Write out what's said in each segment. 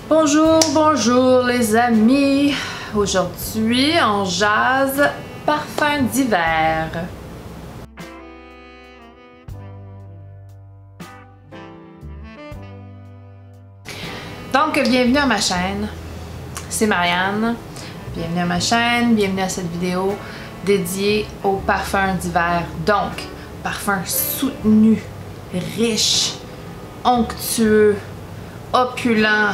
Bonjour, bonjour les amis! Aujourd'hui, on jase parfum d'hiver. Donc, bienvenue à ma chaîne. C'est Marianne. Bienvenue à ma chaîne, bienvenue à cette vidéo dédiée aux parfums d'hiver. Donc, parfums soutenus, riches, onctueux, opulents,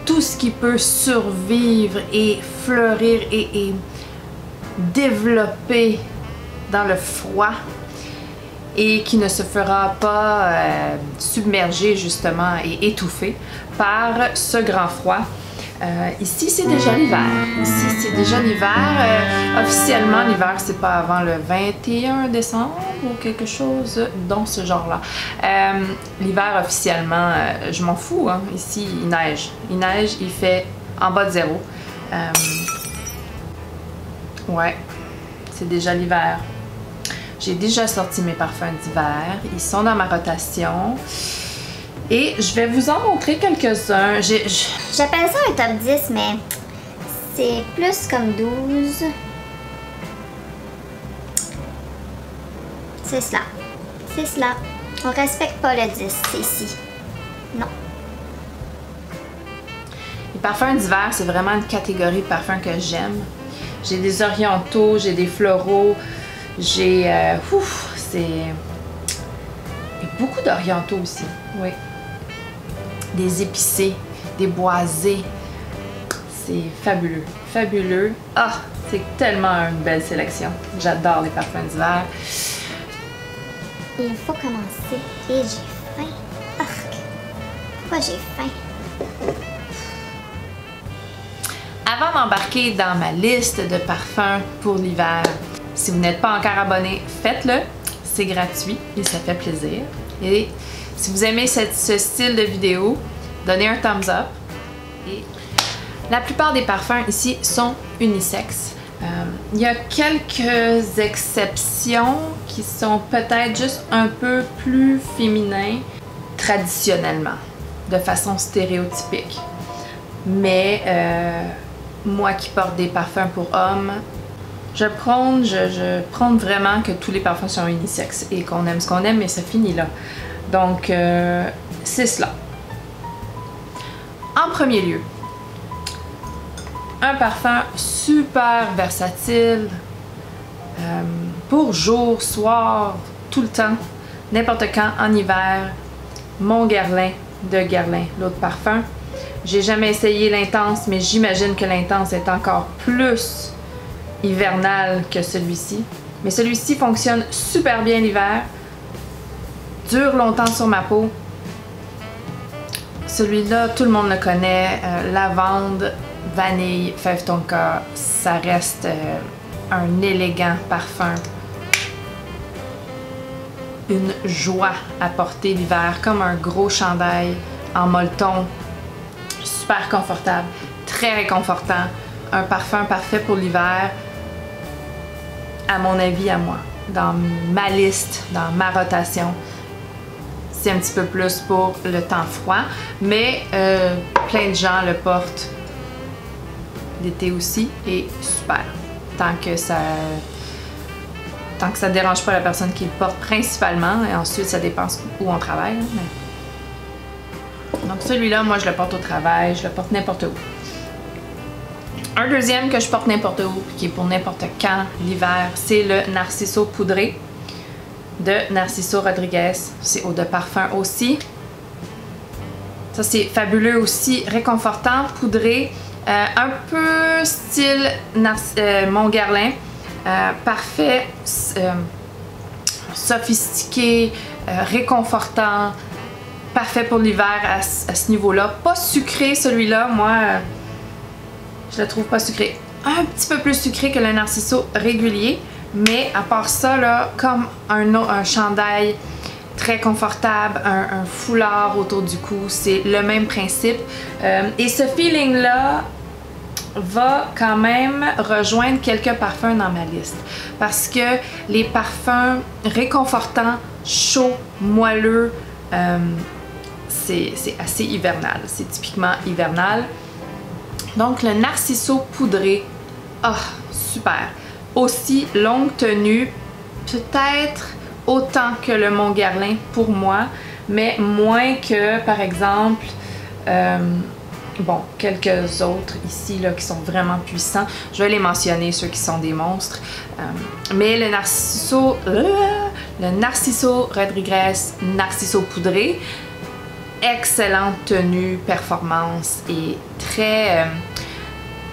tout ce qui peut survivre et fleurir et développer dans le froid et qui ne se fera pas submerger justement et étouffer par ce grand froid. Ici c'est déjà l'hiver. Ici c'est déjà l'hiver. Officiellement l'hiver c'est pas avant le 21 décembre ou quelque chose dans ce genre-là. L'hiver officiellement, je m'en fous. Hein. Ici il neige. Il neige, il fait en bas de zéro. Ouais, c'est déjà l'hiver. J'ai déjà sorti mes parfums d'hiver. Ils sont dans ma rotation. Et je vais vous en montrer quelques-uns. J'appelle ça un top 10, mais c'est plus comme 12. C'est cela. C'est cela. On respecte pas le 10, c'est ici. Non. Les parfums d'hiver, c'est vraiment une catégorie de parfums que j'aime. J'ai des orientaux, j'ai des floraux, j'ai... c'est... Il y a beaucoup d'orientaux aussi, oui. Des épicés, des boisés. C'est fabuleux, fabuleux. Ah, c'est tellement une belle sélection. J'adore les parfums d'hiver. Il faut commencer. Et j'ai faim. Arc. Pourquoi j'ai faim? Avant d'embarquer dans ma liste de parfums pour l'hiver, si vous n'êtes pas encore abonné, faites-le. C'est gratuit et ça fait plaisir. Et si vous aimez ce style de vidéo, donnez un thumbs up. Et la plupart des parfums ici sont unisexes. Il y a quelques exceptions qui sont peut-être juste un peu plus féminins traditionnellement, de façon stéréotypique. Mais moi qui porte des parfums pour hommes, je prône vraiment que tous les parfums sont unisexes et qu'on aime ce qu'on aime, mais ça finit là. Donc, c'est cela. En premier lieu, un parfum super versatile pour jour, soir, tout le temps, n'importe quand, en hiver, mon Guerlain de Guerlain, l'autre parfum. J'ai jamais essayé l'intense, mais j'imagine que l'intense est encore plus hivernal que celui-ci. Mais celui-ci fonctionne super bien l'hiver, dure longtemps sur ma peau. Celui-là, tout le monde le connaît, lavande, vanille, fève tonka, ça reste un élégant parfum. Une joie à porter l'hiver, comme un gros chandail en molleton, super confortable, très réconfortant, un parfum parfait pour l'hiver, à mon avis, à moi, dans ma liste, dans ma rotation. C'est un petit peu plus pour le temps froid, mais plein de gens le portent l'été aussi et super. Tant que ça dérange pas la personne qui le porte principalement, et ensuite ça dépend où on travaille. Mais... Donc celui-là, moi je le porte au travail, je le porte n'importe où. Un deuxième que je porte n'importe où, qui est pour n'importe quand l'hiver, c'est le Narciso poudré de Narciso Rodriguez. C'est eau de parfum aussi. Ça c'est fabuleux aussi, réconfortant, poudré, un peu style Mon Guerlain, parfait, sophistiqué, réconfortant, parfait pour l'hiver à ce niveau-là. Pas sucré celui-là, moi je le trouve pas sucré. Un petit peu plus sucré que le Narciso régulier, mais à part ça, là, comme un chandail très confortable, un foulard autour du cou, c'est le même principe. Et ce feeling-là va quand même rejoindre quelques parfums dans ma liste. Parce que les parfums réconfortants, chauds, moelleux, c'est assez hivernal. C'est typiquement hivernal. Donc, le Narciso poudré, ah, super. Aussi longue tenue, peut-être autant que le Mont Guerlain pour moi, mais moins que, par exemple, bon, quelques autres ici là, qui sont vraiment puissants. Je vais les mentionner, ceux qui sont des monstres. Mais le Narciso Rodriguez Narciso poudré, excellente tenue, performance et très,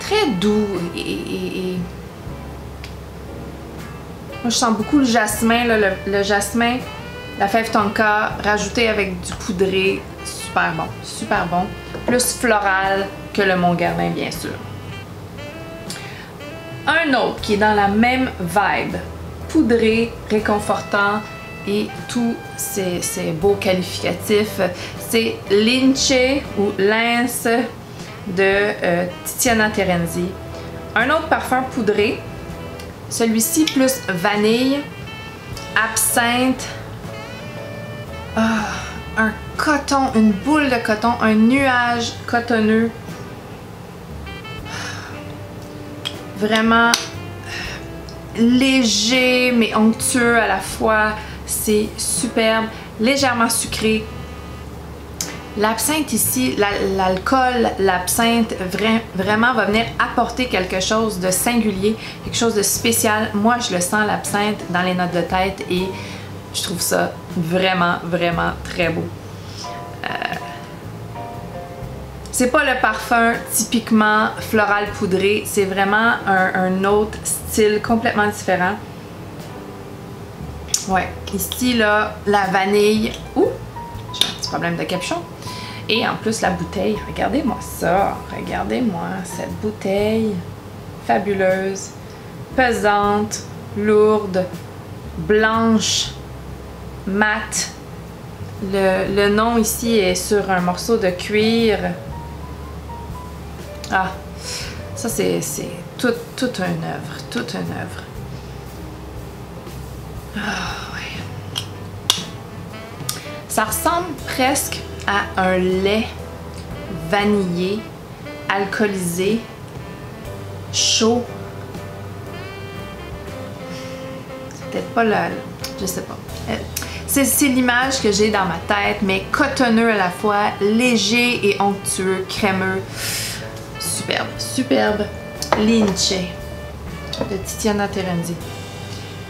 très doux et moi, je sens beaucoup le jasmin, là, le jasmin, la fève tonka, rajouté avec du poudré, super bon, super bon. Plus floral que le Mont Guerlain, bien sûr. Un autre qui est dans la même vibe, poudré, réconfortant et tous ces beaux qualificatifs, c'est Lince ou Lince de Tiziana Terenzi. Un autre parfum poudré. Celui-ci plus vanille, absinthe, un coton, une boule de coton, un nuage cotonneux. Vraiment léger mais onctueux à la fois. C'est superbe, légèrement sucré. L'absinthe ici, l'alcool, l'absinthe vraiment va venir apporter quelque chose de singulier, quelque chose de spécial. Moi, je le sens, l'absinthe, dans les notes de tête et je trouve ça vraiment, vraiment très beau. C'est pas le parfum typiquement floral poudré, c'est vraiment un autre style complètement différent. Ouais, ici, là, la vanille. Ouh, j'ai un petit problème de capuchon. Et en plus, la bouteille, regardez-moi ça, regardez-moi cette bouteille fabuleuse, pesante, lourde, blanche, mate. Le nom ici est sur un morceau de cuir. Ah, ça c'est toute une œuvre, toute une œuvre. Ah, ouais. Ça ressemble presque à un lait vanillé, alcoolisé, chaud. C'est peut-être pas la... je sais pas. C'est l'image que j'ai dans ma tête, mais cotonneux à la fois, léger et onctueux, crémeux. Superbe, superbe. Lince de Tiziana Terenzi.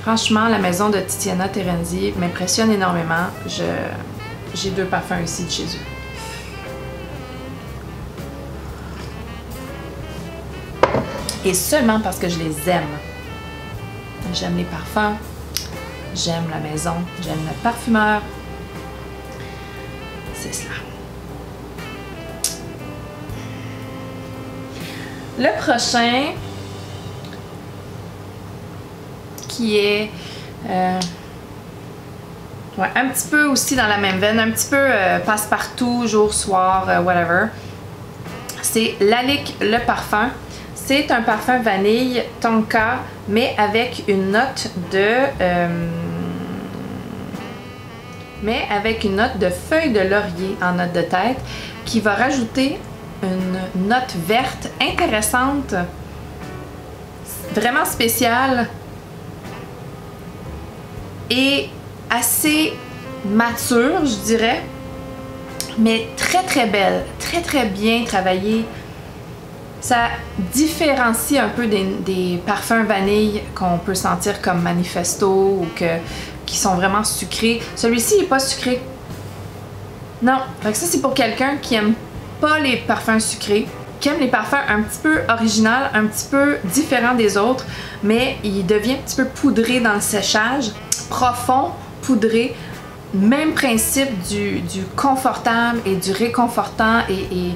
Franchement, la maison de Tiziana Terenzi m'impressionne énormément. J'ai deux parfums ici de chez eux. Et seulement parce que je les aime. J'aime les parfums, j'aime la maison, j'aime le parfumeur. C'est cela. Le prochain, qui est ouais, un petit peu aussi dans la même veine, un petit peu passe-partout, jour, soir, whatever. C'est Lalique le parfum. C'est un parfum vanille tonka, mais avec une note de feuilles de laurier en note de tête, qui va rajouter une note verte intéressante, vraiment spéciale et assez mature, je dirais, mais très très belle, très très bien travaillée. Ça différencie un peu des parfums vanille qu'on peut sentir comme Manifesto ou qui sont vraiment sucrés. Celui-ci n'est pas sucré. Non, fait que ça c'est pour quelqu'un qui aime pas les parfums sucrés, qui aime les parfums un petit peu originaux, un petit peu différents des autres, mais il devient un petit peu poudré dans le séchage, profond, poudré. Même principe du confortable et du réconfortant et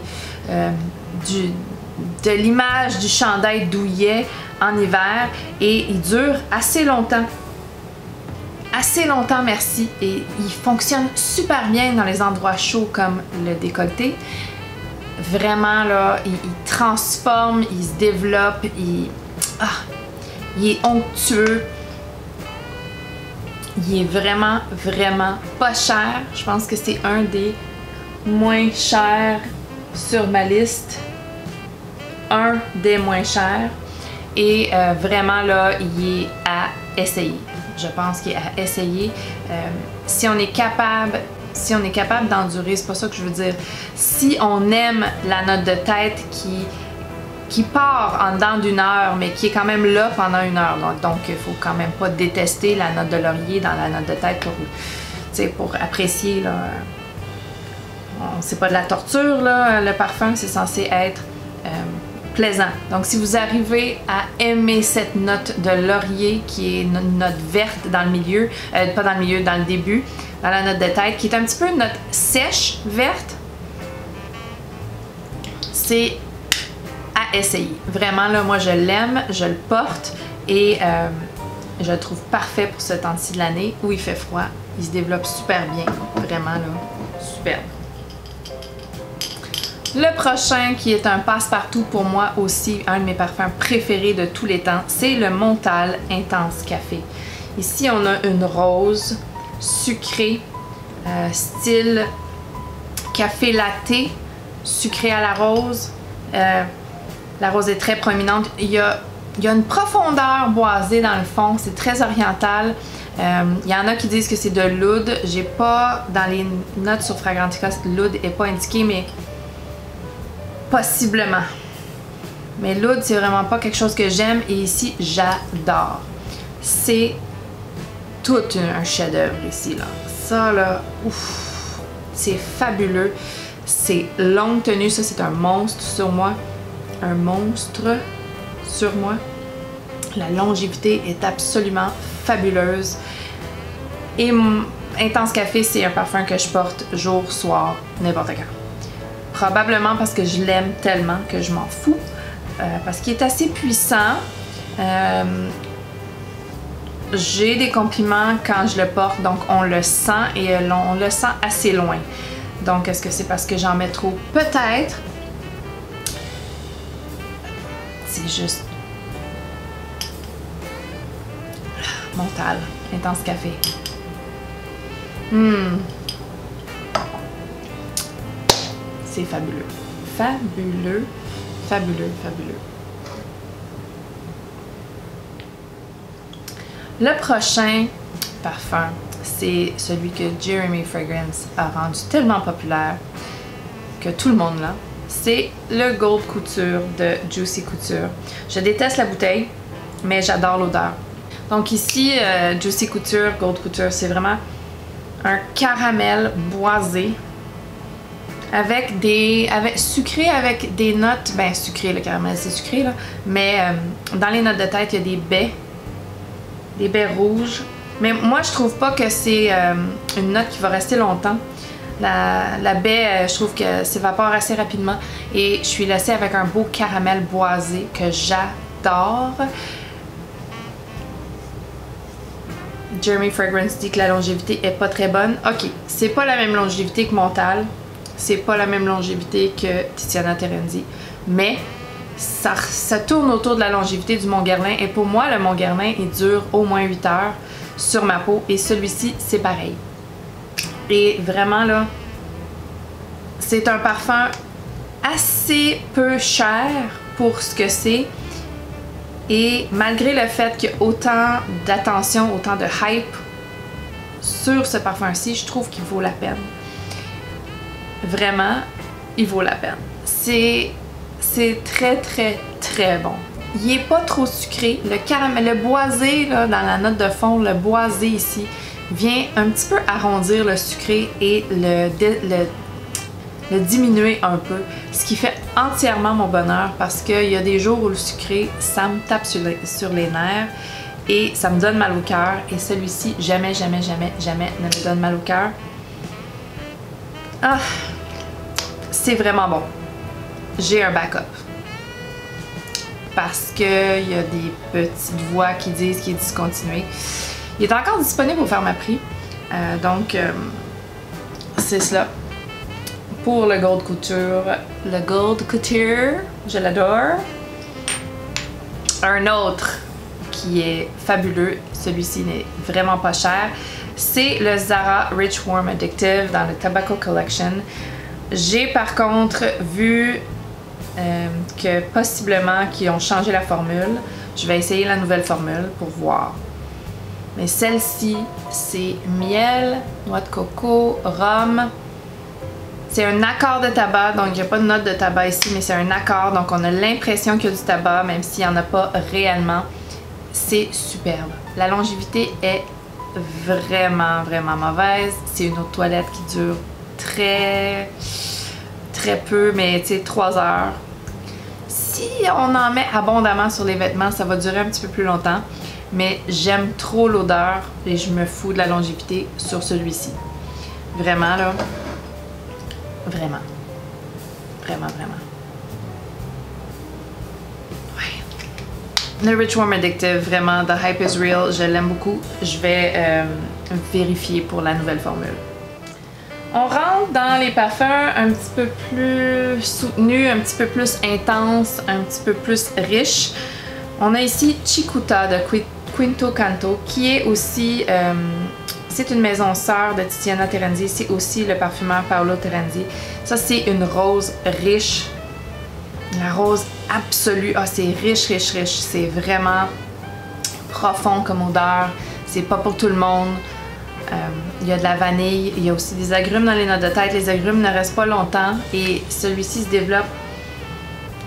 de l'image du chandail douillet en hiver, et il dure assez longtemps. Assez longtemps, merci. Et il fonctionne super bien dans les endroits chauds comme le décolleté. Vraiment, là, il transforme, il se développe, il est onctueux. Il est vraiment, vraiment pas cher. Je pense que c'est un des moins chers sur ma liste. Un des moins chers. Et vraiment là, il est à essayer. Je pense qu'il est à essayer. Si on est capable d'endurer, c'est pas ça que je veux dire. Si on aime la note de tête qui part en dedans d'une heure, mais qui est quand même là pendant une heure. Donc, il faut quand même pas détester la note de laurier dans la note de tête pour apprécier. Là. C'est pas de la torture, là. Le parfum, c'est censé être plaisant. Donc, si vous arrivez à aimer cette note de laurier, qui est une note verte dans le milieu, pas dans le milieu, dans le début, dans la note de tête, qui est un petit peu une note sèche, verte, c'est à essayer. Vraiment, là, moi, je l'aime, je le porte et je le trouve parfait pour ce temps-ci de l'année où il fait froid. Il se développe super bien. Vraiment, là, superbe. Le prochain, qui est un passe-partout pour moi aussi, un de mes parfums préférés de tous les temps, c'est le Montal Intense Café. Ici, on a une rose sucrée, style café latte, sucré à la rose. La rose est très prominente. Il y a une profondeur boisée dans le fond, c'est très oriental. Il y en a qui disent que c'est de l'oud. J'ai pas, dans les notes sur Fragrantica, l'oud n'est pas indiqué, mais possiblement. Mais l'oud, c'est vraiment pas quelque chose que j'aime et ici, j'adore. C'est tout un chef-d'œuvre ici, là. Ça, là, ouf, c'est fabuleux. C'est longue tenue, ça, c'est un monstre sur moi. Un monstre sur moi. La longévité est absolument fabuleuse. Et Intense Café, c'est un parfum que je porte jour, soir, n'importe quand. Probablement parce que je l'aime tellement que je m'en fous. Parce qu'il est assez puissant. J'ai des compliments quand je le porte, donc on le sent et on le sent assez loin. Donc, est-ce que c'est parce que j'en mets trop? Peut-être. C'est juste... Montal, Intense Café. C'est fabuleux. Fabuleux, fabuleux, fabuleux. Le prochain parfum, c'est celui que Jeremy Fragrance a rendu tellement populaire que tout le monde l'a. C'est le Gold Couture de Juicy Couture. Je déteste la bouteille, mais j'adore l'odeur. Donc ici, Juicy Couture, Gold Couture, c'est vraiment un caramel boisé sucré avec des notes, ben sucré, le caramel c'est sucré là, mais dans les notes de tête, il y a des baies rouges. Mais moi, je trouve pas que c'est une note qui va rester longtemps. La baie, je trouve que s'évapore assez rapidement et je suis laissée avec un beau caramel boisé que j'adore. Jeremy Fragrance dit que la longévité est pas très bonne. Ok, c'est pas la même longévité que Montal, c'est pas la même longévité que Tiziana Terenzi, mais ça tourne autour de la longévité du Montguerlain et pour moi, le Montguerlain, il dure au moins 8 heures sur ma peau et celui-ci, c'est pareil. Et vraiment là, c'est un parfum assez peu cher pour ce que c'est. Et malgré le fait qu'il y a autant d'attention, autant de hype sur ce parfum-ci, je trouve qu'il vaut la peine. Vraiment, il vaut la peine. C'est très, très, très bon. Il n'est pas trop sucré. Le caramel, le boisé, là, dans la note de fond, le boisé ici, vient un petit peu arrondir le sucré et le diminuer un peu, ce qui fait entièrement mon bonheur parce qu'il y a des jours où le sucré, ça me tape sur les nerfs et ça me donne mal au cœur et celui-ci, jamais, jamais, jamais, jamais ne me donne mal au cœur. Ah, c'est vraiment bon. J'ai un backup parce qu'il y a des petites voix qui disent qu'il est discontinué. Il est encore disponible au Pharmaprix, donc c'est cela. Pour le Gold Couture. Le Gold Couture, je l'adore. Un autre qui est fabuleux, celui-ci n'est vraiment pas cher, c'est le Zara Rich Warm Addictive dans le Tobacco Collection. J'ai par contre vu que possiblement qu'ils ont changé la formule. Je vais essayer la nouvelle formule pour voir. Mais celle-ci, c'est miel, noix de coco, rhum. C'est un accord de tabac, donc il n'y a pas de note de tabac ici, mais c'est un accord, donc on a l'impression qu'il y a du tabac, même s'il n'y en a pas réellement. C'est superbe. La longévité est vraiment, vraiment mauvaise. C'est une eau de toilette qui dure très peu, mais tu sais, 3 heures. Si on en met abondamment sur les vêtements, ça va durer un petit peu plus longtemps. Mais j'aime trop l'odeur et je me fous de la longévité sur celui-ci. Vraiment, là. Vraiment. Vraiment, vraiment. Ouais. Le Rich Warm Addictive, vraiment, The Hype is Real, je l'aime beaucoup. Je vais vérifier pour la nouvelle formule. On rentre dans les parfums un petit peu plus soutenus, un petit peu plus intenses, un petit peu plus riches. On a ici Cicuta de Quinto Canto, qui est aussi, c'est une maison sœur de Tiziana Terenzi, c'est aussi le parfumeur Paolo Terenzi. Ça, c'est une rose riche, la rose absolue. Ah, c'est riche, riche, riche. C'est vraiment profond comme odeur. C'est pas pour tout le monde. Il y a de la vanille, il y a aussi des agrumes dans les notes de tête. Les agrumes ne restent pas longtemps et celui-ci se développe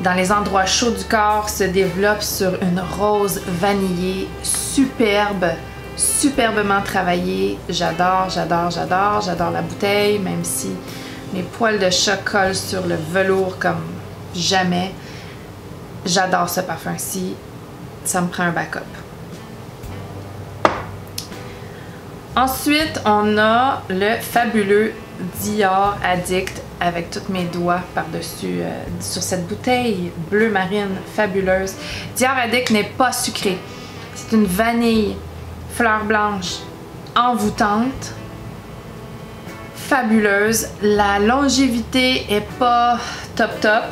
dans les endroits chauds du corps, se développe sur une rose vanillée superbe, superbement travaillée. J'adore, j'adore, j'adore, j'adore la bouteille, même si mes poils de chat collent sur le velours comme jamais. J'adore ce parfum-ci, ça me prend un backup. Ensuite, on a le fabuleux Dior Addict avec tous mes doigts par-dessus sur cette bouteille bleu marine fabuleuse. Dior Addict n'est pas sucré. C'est une vanille, fleur blanche, envoûtante, fabuleuse. La longévité est pas top,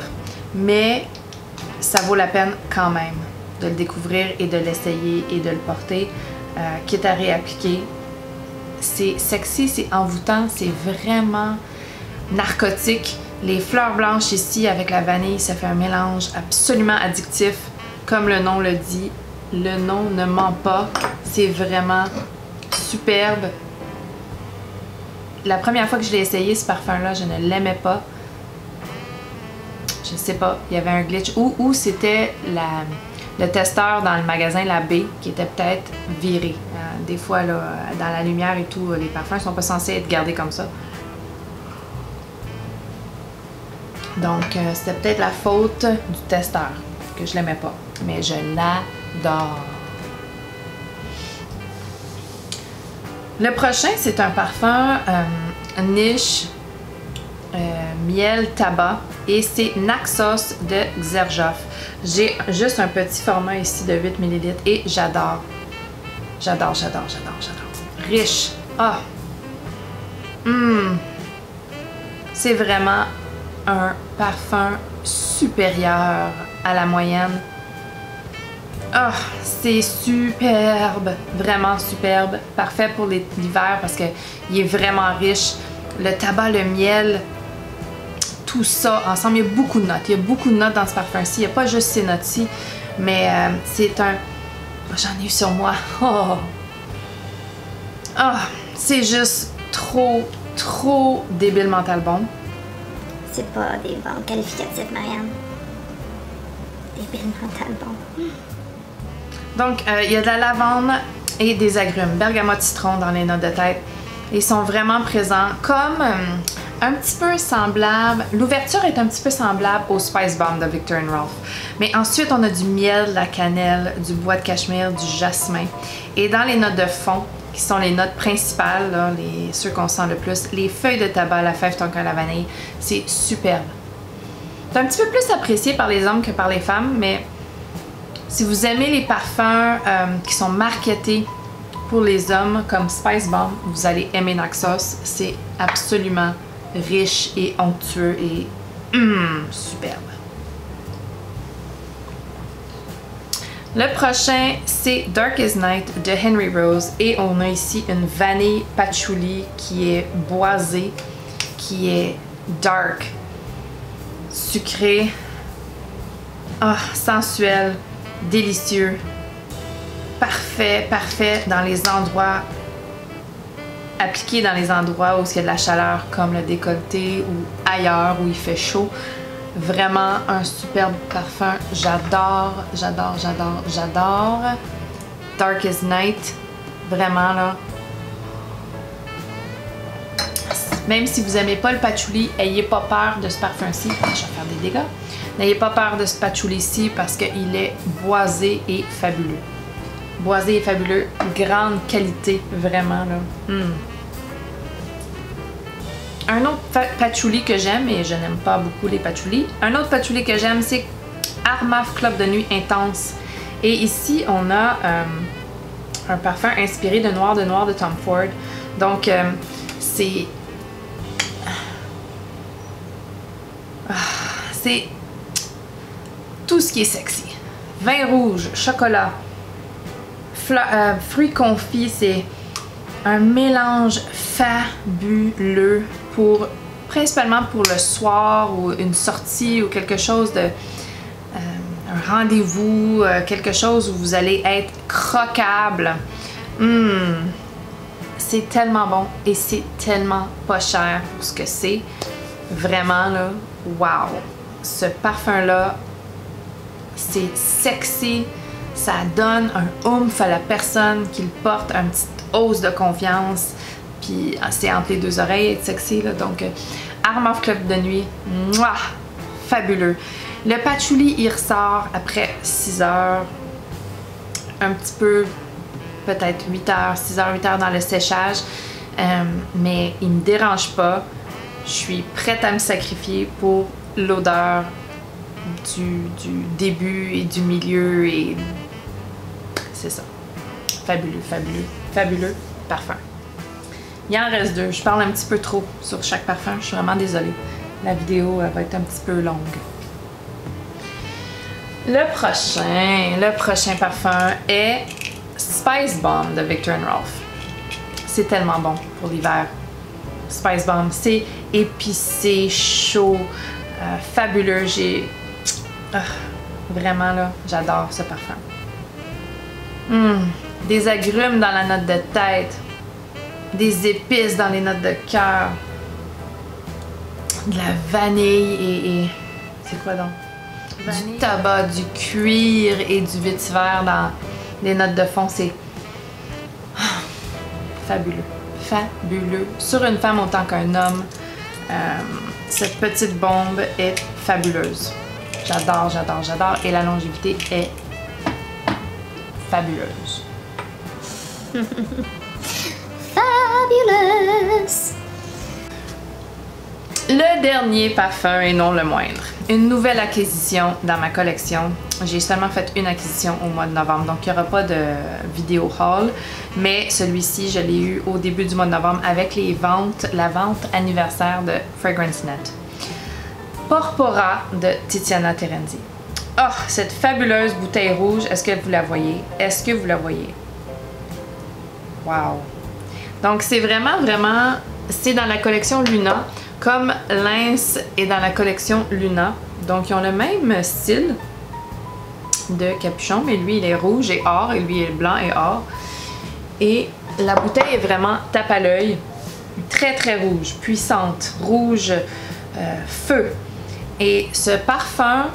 mais ça vaut la peine quand même de le découvrir et de l'essayer et de le porter, quitte à réappliquer. C'est sexy, c'est envoûtant, c'est vraiment narcotique. Les fleurs blanches ici avec la vanille, ça fait un mélange absolument addictif. Comme le nom le dit, le nom ne ment pas. C'est vraiment superbe. La première fois que je l'ai essayé, ce parfum-là, je ne l'aimais pas. Je sais pas, il y avait un glitch. Ou c'était le testeur dans le magasin La B qui était peut-être viré. Des fois, là, dans la lumière et tout, les parfums sont pas censés être gardés comme ça. Donc, c'était peut-être la faute du testeur que je l'aimais pas. Mais je l'adore. Le prochain, c'est un parfum niche, miel tabac, et c'est Naxos de Xerjoff. J'ai juste un petit format ici de 8 ml et j'adore. J'adore, j'adore, j'adore, j'adore. Riche. Ah! C'est vraiment un parfum supérieur à la moyenne. Ah! C'est superbe. Vraiment superbe. Parfait pour l'hiver parce qu'il est vraiment riche. Le tabac, le miel, tout ça ensemble. Il y a beaucoup de notes. Il y a beaucoup de notes dans ce parfum-ci. Il n'y a pas juste ces notes-ci, mais c'est un... J'en ai eu sur moi. Oh! Ah! C'est juste trop débile mental bon. C'est pas des bons qualificatifs, Marianne. Débile mental bon. Donc, il y a de la lavande et des agrumes. Bergamote citron dans les notes de tête. Ils sont vraiment présents comme un petit peu semblable. L'ouverture est un petit peu semblable au Spice Bomb de Viktor & Rolf. Mais ensuite, on a du miel, de la cannelle, du bois de cachemire, du jasmin. Et dans les notes de fond, qui sont les notes principales, là, ceux qu'on sent le plus, les feuilles de tabac, la fève tonka, la vanille, c'est superbe. C'est un petit peu plus apprécié par les hommes que par les femmes, mais si vous aimez les parfums qui sont marketés pour les hommes comme Spice Bomb, vous allez aimer Naxos. C'est absolument riche et onctueux et superbe. Le prochain, c'est Darkest Night de Henry Rose et on a ici une vanille patchouli qui est boisée, qui est dark, sucré, sensuel, délicieux, parfait, parfait dans les endroits, appliqué dans les endroits où il y a de la chaleur comme le décolleté ou ailleurs où il fait chaud. Vraiment un superbe parfum, j'adore, j'adore, j'adore, j'adore. Darkest Night, vraiment là. Même si vous n'aimez pas le patchouli, ayez pas peur de ce parfum-ci. Je vais faire des dégâts. N'ayez pas peur de ce patchouli-ci parce qu'il est boisé et fabuleux. Boisé et fabuleux, grande qualité, vraiment là. Un autre patchouli que j'aime, et je n'aime pas beaucoup les patchoulis, un autre patchouli que j'aime, c'est Armaf Club de Nuit Intense. Et ici, on a un parfum inspiré de Noir de Tom Ford. Donc, c'est tout ce qui est sexy. Vin rouge, chocolat, fruits confits, c'est un mélange fabuleux principalement pour le soir ou une sortie ou quelque chose de un rendez-vous, quelque chose où vous allez être croquable. C'est tellement bon et c'est tellement pas cher pour ce que c'est. Vraiment là, wow! Ce parfum-là, c'est sexy, ça donne un oomph à la personne qui le porte, une petite hausse de confiance, puis c'est entre les deux oreilles, être sexy là, donc Armaf Club de Nuit, mouah, fabuleux. Le patchouli, il ressort après 6 heures, un petit peu, peut-être 8 heures, 6 heures, 8 heures dans le séchage, mais il me dérange pas. Je suis prête à me sacrifier pour l'odeur du début et du milieu et c'est ça. Fabuleux, fabuleux, fabuleux parfum. Il en reste 2. Je parle un petit peu trop sur chaque parfum. Je suis vraiment désolée. La vidéo va être un petit peu longue. Le prochain parfum est Spice Bomb de Viktor & Rolf. C'est tellement bon pour l'hiver. Spice Bomb, c'est épicé, chaud, fabuleux. Vraiment là, j'adore ce parfum. Des agrumes dans la note de tête, des épices dans les notes de cœur, de la vanille et c'est quoi donc? Du tabac, du cuir et du vétiver dans les notes de fond, c'est fabuleux. Fabuleux. Sur une femme autant qu'un homme, cette petite bombe est fabuleuse. J'adore, j'adore, j'adore. Et la longévité est fabuleuse. Fabulous! Le dernier parfum et non le moindre. Une nouvelle acquisition dans ma collection. J'ai seulement fait une acquisition au mois de novembre, donc il n'y aura pas de vidéo haul, mais celui-ci, je l'ai eu au début du mois de novembre avec la vente anniversaire de Fragrance Net. Porpora de Tiziana Terenzi. Oh, cette fabuleuse bouteille rouge, est-ce que vous la voyez? Est-ce que vous la voyez? Wow! Donc c'est vraiment, c'est dans la collection Luna, comme Lens est dans la collection Luna. Donc ils ont le même style de capuchon, mais lui il est rouge et or, et lui il est blanc et or. Et la bouteille est vraiment tape à l'œil, très très rouge, puissante, rouge feu. Et ce parfum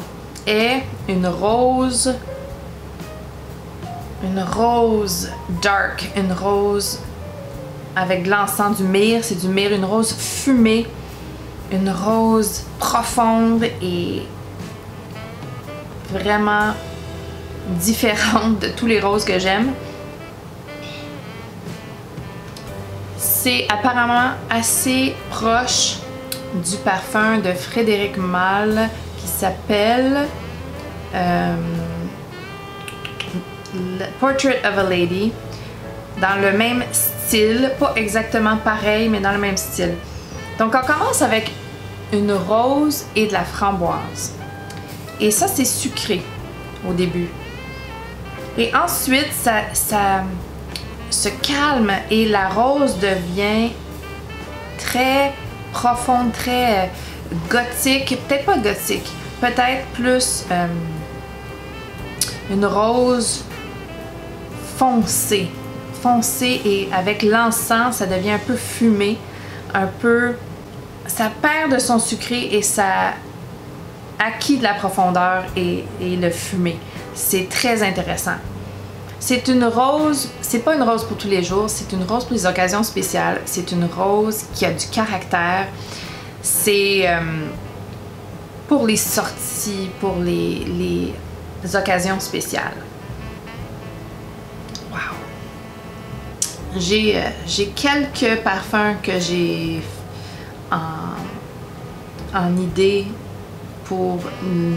est une rose dark, une rose avec de l'encens, du myrrhe, c'est du myrrhe, une rose fumée, une rose profonde et vraiment différente de tous les roses que j'aime. C'est apparemment assez proche du parfum de Frédéric Malle qui s'appelle Portrait of a Lady, dans le même style, pas exactement pareil, mais dans le même style. Donc on commence avec une rose et de la framboise. Et ça, c'est sucré au début. Et ensuite, ça se calme et la rose devient très profonde, très gothique, peut-être pas gothique, peut-être plus une rose foncée. Foncée, et avec l'encens, ça devient un peu fumé, un peu... Ça perd de son sucré et ça acquis de la profondeur et le fumé. C'est très intéressant. C'est une rose, c'est pas une rose pour tous les jours, c'est une rose pour les occasions spéciales. C'est une rose qui a du caractère. C'est pour les sorties, pour les occasions spéciales. Wow! J'ai quelques parfums que j'ai en idée pour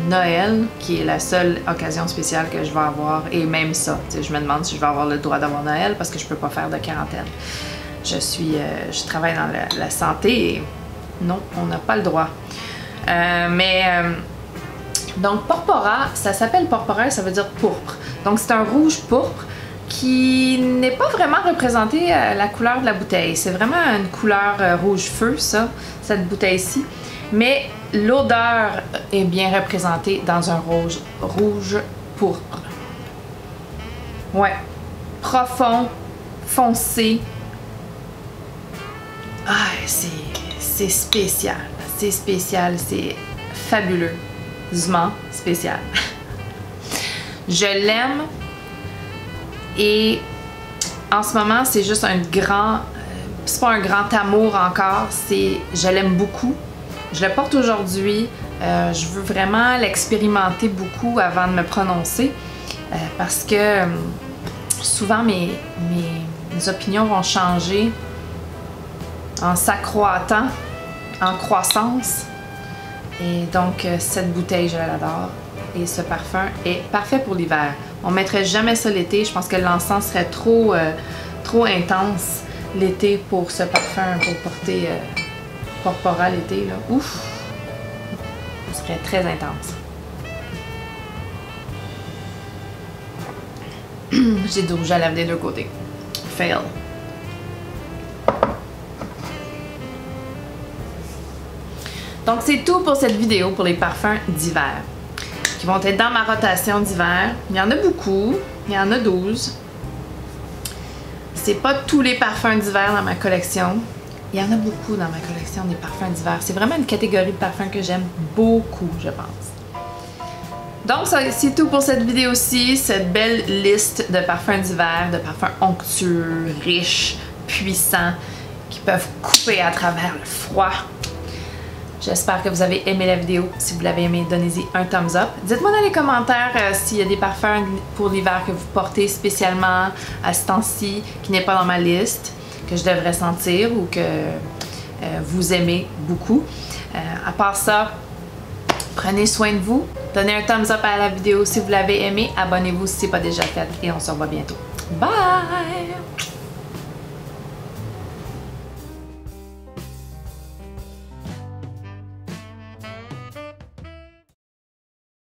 Noël, qui est la seule occasion spéciale que je vais avoir, et même ça, je me demande si je vais avoir le droit d'avoir Noël parce que je peux pas faire de quarantaine. Je travaille dans la santé et non, on n'a pas le droit. Donc Porpora, ça s'appelle Porpora, ça veut dire pourpre. Donc c'est un rouge pourpre qui n'est pas vraiment représenté à la couleur de la bouteille. C'est vraiment une couleur rouge feu, ça, cette bouteille-ci. Mais l'odeur est bien représentée dans un rouge pourpre. Ouais. Profond, foncé. Ah, c'est spécial. C'est spécial, c'est fabuleusement spécial. Je l'aime. Et en ce moment, c'est juste un grand... c'est pas un grand amour encore, je l'aime beaucoup. Je le porte aujourd'hui. Je veux vraiment l'expérimenter beaucoup avant de me prononcer. Parce que souvent, mes opinions vont changer en s'accroîtant, en croissance. Et donc, cette bouteille, je l'adore. Et ce parfum est parfait pour l'hiver. On ne mettrait jamais ça l'été. Je pense que l'encens serait trop intense l'été pour ce parfum, pour porter Porpora l'été. Ouf! Ce serait très intense. J'ai du rouge à lèvres des deux côtés. Fail. Donc c'est tout pour cette vidéo pour les parfums d'hiver qui vont être dans ma rotation d'hiver. Il y en a beaucoup, il y en a 12. C'est pas tous les parfums d'hiver dans ma collection. Il y en a beaucoup dans ma collection des parfums d'hiver. C'est vraiment une catégorie de parfums que j'aime beaucoup, je pense. Donc c'est tout pour cette vidéo-ci, cette belle liste de parfums d'hiver, de parfums onctueux, riches, puissants, qui peuvent couper à travers le froid. J'espère que vous avez aimé la vidéo. Si vous l'avez aimé, donnez-y un thumbs up. Dites-moi dans les commentaires s'il y a des parfums pour l'hiver que vous portez spécialement à ce temps-ci, qui n'est pas dans ma liste, que je devrais sentir ou que vous aimez beaucoup. À part ça, prenez soin de vous. Donnez un thumbs up à la vidéo si vous l'avez aimé. Abonnez-vous si ce n'est pas déjà fait et on se revoit bientôt. Bye!